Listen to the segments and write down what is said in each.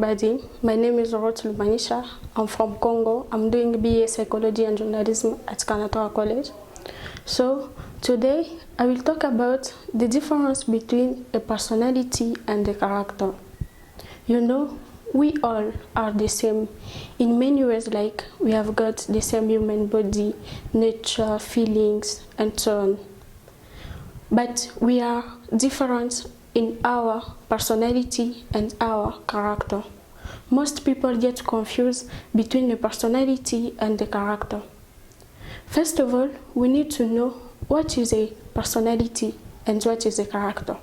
everybody. My name is Ruth Lubanisha. I'm from Congo. I'm doing BA Psychology and Journalism at Kanatoa College. So today I will talk about the difference between a personality and a character. You know, we all are the same in many ways, like we have got the same human body, nature, feelings, and so on. But we are different in our personality and our character. Most people get confused between the personality and the character. First of all, we need to know what is a personality and what is a character.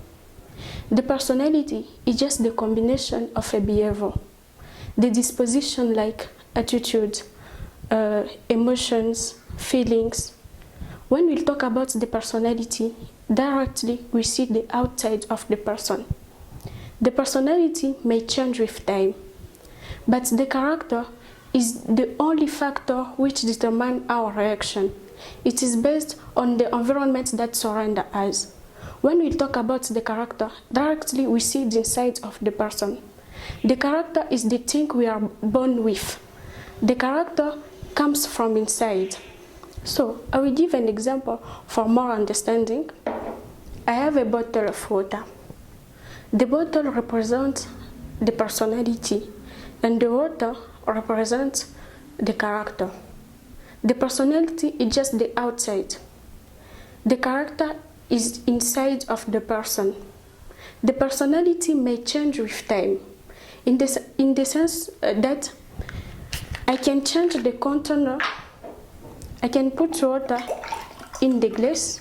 The personality is just the combination of a behavior, the disposition like attitude, emotions, feelings. When we talk about the personality, directly we see the outside of the person. The personality may change with time, but the character is the only factor which determines our reaction. It is based on the environment that surrounds us. When we talk about the character, directly we see the inside of the person. The character is the thing we are born with. The character comes from inside. So, I will give an example for more understanding. I have a bottle of water. The bottle represents the personality, and the water represents the character. The personality is just the outside. The character is inside of the person. The personality may change with time, in the sense that I can change the container. I can put water in the glass.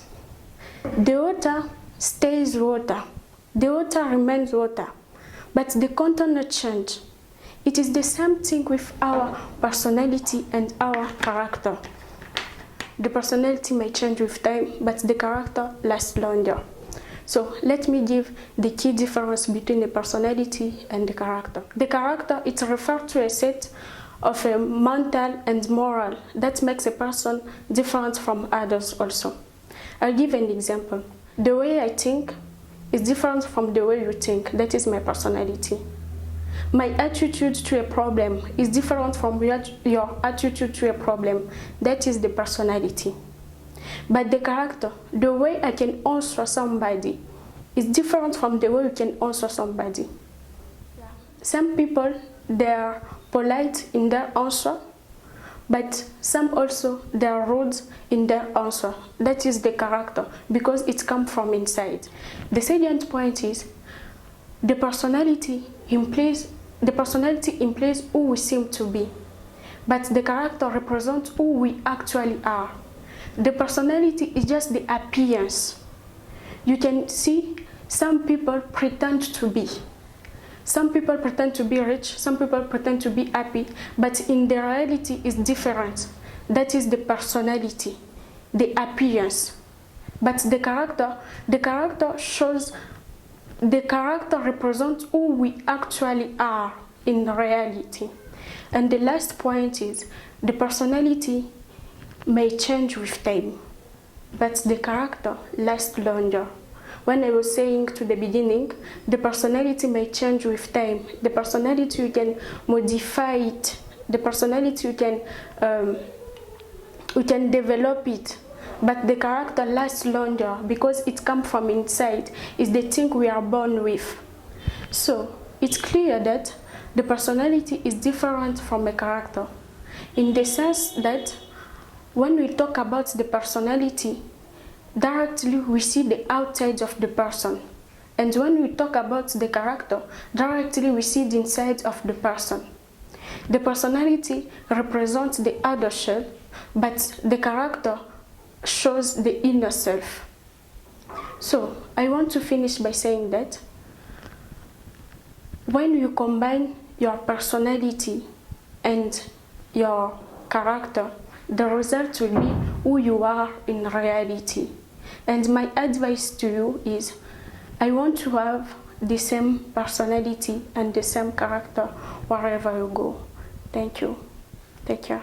The water stays water. The water remains water. But the container changes. It is the same thing with our personality and our character. The personality may change with time, but the character lasts longer. So let me give the key difference between the personality and the character. The character, it's referred to a set of a mental and moral that makes a person different from others also. I'll give an example. The way I think is different from the way you think. That is my personality. My attitude to a problem is different from your attitude to a problem. That is the personality. But the character, the way I can answer somebody, is different from the way you can answer somebody. Some people, they are polite in their answer, but some also they are rude in their answer. That is the character, because it comes from inside. The second point is the personality implies who we seem to be, but the character represents who we actually are. The personality is just the appearance. You can see some people pretend to be. Some people pretend to be rich, some people pretend to be happy, but in the reality is different. That is the personality, the appearance. But the character represents who we actually are in reality. And the last point is the personality may change with time, but the character lasts longer. When I was saying to the beginning, the personality may change with time. The personality, you can modify it. The personality, you can develop it. But the character lasts longer because it comes from inside. It's the thing we are born with. So it's clear that the personality is different from a character, in the sense that when we talk about the personality, directly we see the outside of the person. And when we talk about the character, directly we see the inside of the person. The personality represents the outer shell, but the character shows the inner self. So I want to finish by saying that when you combine your personality and your character, the result will be who you are in reality. And my advice to you is, I want to have the same personality and the same character wherever you go. Thank you. Take care.